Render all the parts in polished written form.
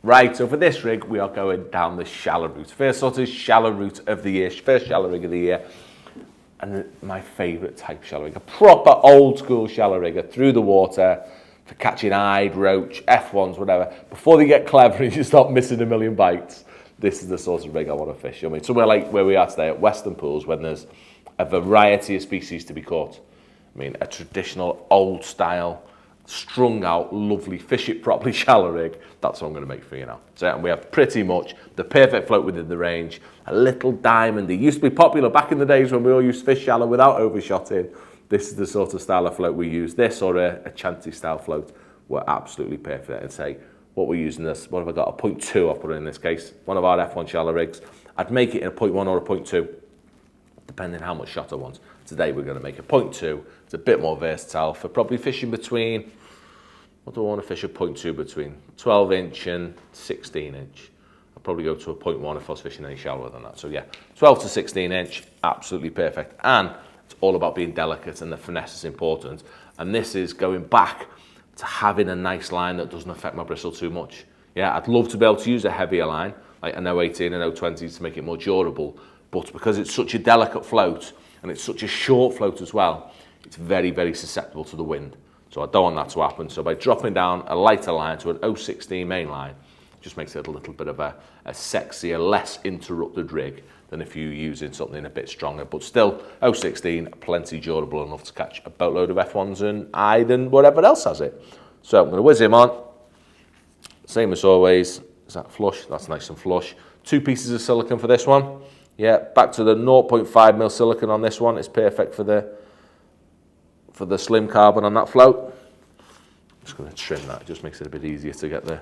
Right, so for this rig, we are going down the shallow route. First sort of shallow route of the year, first shallow rig of the year. And my favourite type shallow rig, a proper old school shallow rigger through the water for catching eyed, roach, F1s, whatever. Before they get clever and you start missing a million bites, this is the sort of rig I want to fish. I mean, somewhere like where we are today at Western Pools, when there's a variety of species to be caught. I mean, a traditional old style, strung out, lovely, fish it properly shallow rig, that's what I'm going to make for you now. So and we have pretty much the perfect float within the range, a little diamond. It used to be popular back in the days when we all used to fish shallow without overshotting. This is the sort of style of float we use. This or a chanty style float were absolutely perfect. And say, what we're using this, what have I got? A 0.2 I'll put in this case, one of our F1 shallow rigs. I'd make it in a 0.1 or a 0.2, depending how much shot I want. Today we're going to make a 0.2. It's a bit more versatile for probably fishing between, what do I want to fish a 0.2 between? 12 inch and 16 inch. I'll probably go to a 0.1 if I was fishing any shallower than that. So yeah, 12 to 16 inch, absolutely perfect. And it's all about being delicate, and the finesse is important. And this is going back to having a nice line that doesn't affect my bristle too much. Yeah, I'd love to be able to use a heavier line, like an 018 and 020 to make it more durable. But because it's such a delicate float, and it's such a short float as well, it's very, very susceptible to the wind. So I don't want that to happen. So by dropping down a lighter line to an 016 main line, it just makes it a little bit of a sexier, less interrupted rig than if you're using something a bit stronger. But still, 016, plenty durable enough to catch a boatload of F1s and eyed and whatever else has it. So I'm going to whiz him on. Same as always. Is that flush? That's nice and flush. 2 pieces of silicone for this one. Yeah, back to the 0.5mm silicone on this one. It's perfect for the slim carbon on that float. I'm just going to trim that. It just makes it a bit easier to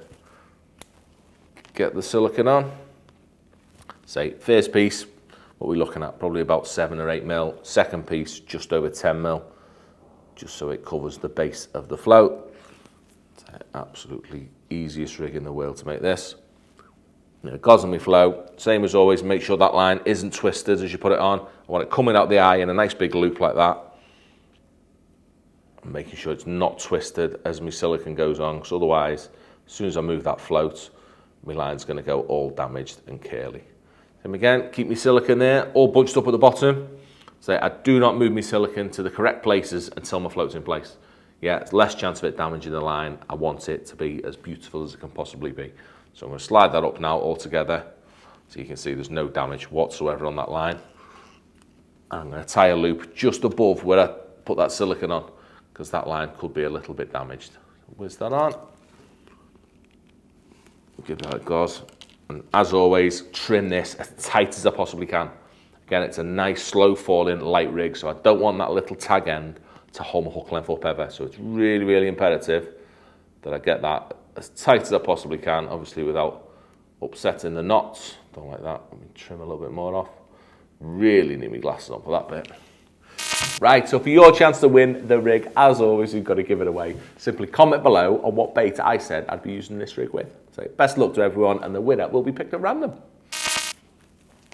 get the silicone on. Say, first piece, what we're looking at, probably about 7 or 8mm. Second piece, just over 10mm, just so it covers the base of the float. It's absolutely easiest rig in the world to make this. Gauze me float, same as always, make sure that line isn't twisted as you put it on. I want it coming out the eye in a nice big loop like that. I'm making sure it's not twisted as my silicone goes on, because otherwise, as soon as I move that float, my line's going to go all damaged and curly. Then again, keep my silicone there, all bunched up at the bottom. So I do not move my silicone to the correct places until my float's in place. Yeah, it's less chance of it damaging the line. I want it to be as beautiful as it can possibly be. So I'm going to slide that up now all together, so you can see there's no damage whatsoever on that line. And I'm going to tie a loop just above where I put that silicone on, because that line could be a little bit damaged. Whiz that on. Give that a gauze. And as always, trim this as tight as I possibly can. Again, it's a nice slow falling light rig, so I don't want that little tag end to hold my hook length up ever. So it's really, really imperative that I get that as tight as I possibly can, obviously without upsetting the knots. Don't like that. Let me trim a little bit more off. Really need my glasses on for that bit. Right, so for your chance to win the rig, as always, you've got to give it away. Simply comment below on what bait I said I'd be using this rig with. So best luck to everyone, and the winner will be picked at random.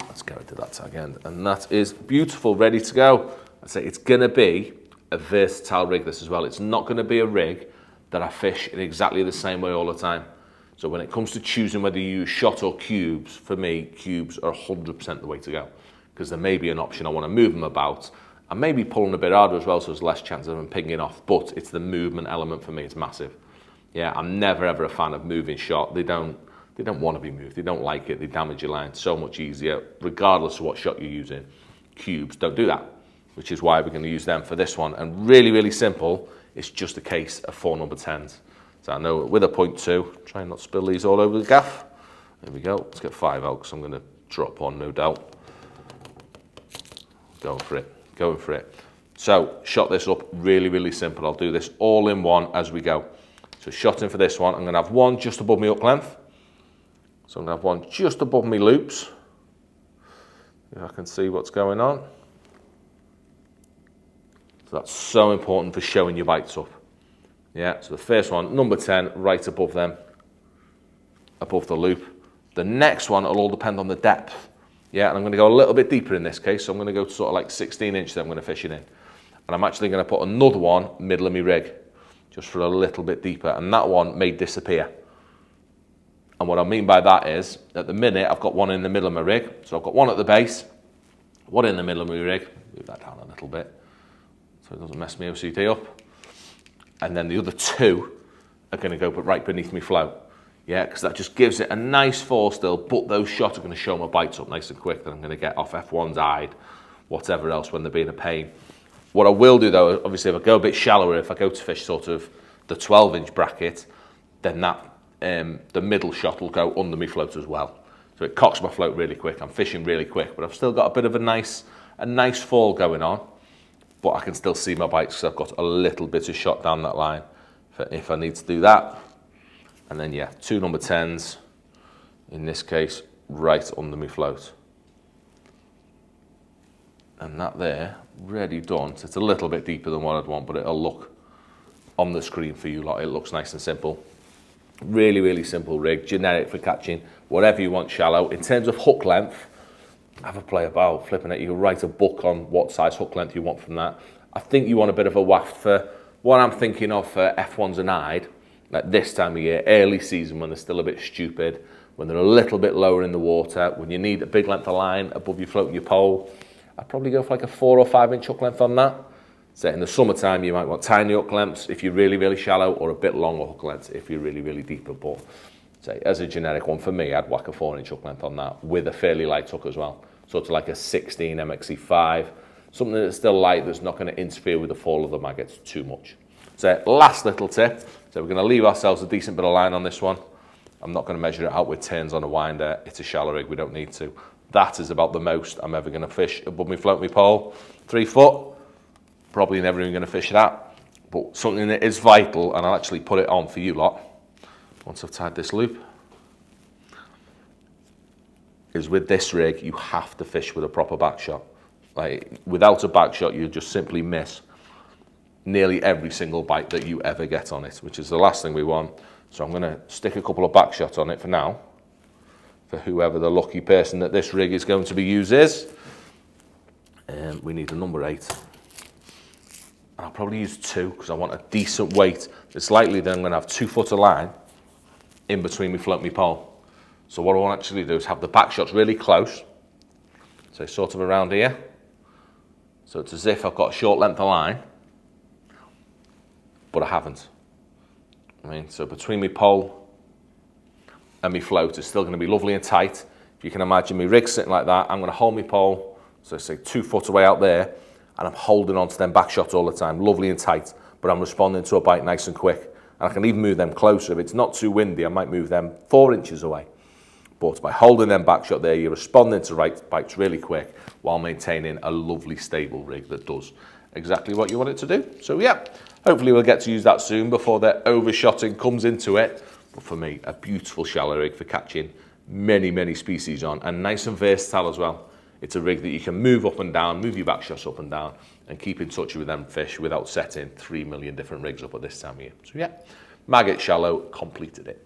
Let's go into that tag end, and that is beautiful, ready to go. I'd say it's going to be a versatile rig, this as well. It's not going to be a rig that I fish in exactly the same way all the time. So when it comes to choosing whether you use shot or cubes, for me, cubes are 100% the way to go, because there may be an option I want to move them about. I may be pulling a bit harder as well, so there's less chance of them pinging off, but it's the movement element for me, it's massive. Yeah, I'm never ever a fan of moving shot. They don't want to be moved, they don't like it, they damage your line so much easier, regardless of what shot you're using. Cubes don't do that, which is why we're going to use them for this one. And really, really simple, it's just a case of 4 number 10s. So I know with a 0.2, try and not spill these all over the gaff. There we go, let's get 5 out, because I'm going to drop on, no doubt. Going for it. So shot this up, really, really simple. I'll do this all in one as we go. So shotting for this one, I'm going to have one just above my hook length. So I'm going to have one just above my loops, if I can see what's going on. So that's so important for showing your bites up. Yeah, so the first one, number 10, right above them, above the loop. The next one will all depend on the depth. Yeah, and I'm going to go a little bit deeper in this case, so I'm going to go to sort of like 16 inch that I'm going to fish it in. And I'm actually going to put another one middle of my rig, just for a little bit deeper, and that one may disappear. And what I mean by that is, at the minute, I've got one in the middle of my rig. So I've got one at the base, one in the middle of my rig. Move that down a little bit so it doesn't mess my OCD up. And then the other two are going to go right beneath my float. Yeah, because that just gives it a nice fall still, but those shots are going to show my bites up nice and quick that I'm going to get off F1's hide, whatever else, when they're being a pain. What I will do though, obviously if I go a bit shallower, if I go to fish sort of the 12-inch bracket, then that the middle shot will go under my float as well. So it cocks my float really quick. I'm fishing really quick, but I've still got a bit of a nice fall going on, but I can still see my bites because I've got a little bit of shot down that line if I need to do that. And then yeah, 2 number 10s, in this case, right under my float. And that there, ready done. So it's a little bit deeper than what I'd want, but it'll look on the screen for you lot. It looks nice and simple. Really, really simple rig, generic for catching whatever you want shallow. In terms of hook length, have a play about flipping it. You can write a book on what size hook length you want from that. I think you want a bit of a waft for what I'm thinking of for F1s and hide, like this time of year, early season when they're still a bit stupid, when they're a little bit lower in the water, when you need a big length of line above you floating your pole. I'd probably go for like a 4 or 5 inch hook length on that. So in the summertime, you might want tiny hook lengths if you're really, really shallow, or a bit longer hook lengths if you're really, really deep. But say as a generic one for me, I'd whack a 4 inch hook length on that with a fairly light hook as well. Sort of like a 16 MXE5, something that's still light that's not going to interfere with the fall of the maggots too much. So last little tip. So we're going to leave ourselves a decent bit of line on this one. I'm not going to measure it out with turns on a winder. It's a shallow rig, we don't need to. That is about the most I'm ever going to fish above me float me pole. 3 foot, probably never even going to fish that. But something that is vital, and I'll actually put it on for you lot, once I've tied this loop, is with this rig, you have to fish with a proper back shot. Like, without a back shot, you just simply miss nearly every single bite that you ever get on it, which is the last thing we want. So I'm going to stick a couple of back shots on it for now, for whoever the lucky person that this rig is going to be used is. We need a number 8. I'll probably use 2 because I want a decent weight. It's likely that I'm going to have 2 foot of line in between me float me pole. So what I want to actually do is have the back shots really close, so sort of around here. So it's as if I've got a short length of line, but I haven't. I mean, so between me pole and me float is still going to be lovely and tight. If you can imagine me rig sitting like that, I'm going to hold me pole, so say 2 foot away out there, and I'm holding on to them back shots all the time, lovely and tight, but I'm responding to a bite nice and quick. And I can even move them closer. If it's not too windy, I might move them 4 inches away. But by holding them back shot there, you're responding to right bites really quick while maintaining a lovely stable rig that does exactly what you want it to do. So yeah, hopefully we'll get to use that soon before the overshotting comes into it. But for me, a beautiful shallow rig for catching many, many species on, and nice and versatile as well. It's a rig that you can move up and down, move your back shots up and down, and keep in touch with them fish without setting 3 million different rigs up at this time of year. So yeah, maggot shallow completed it.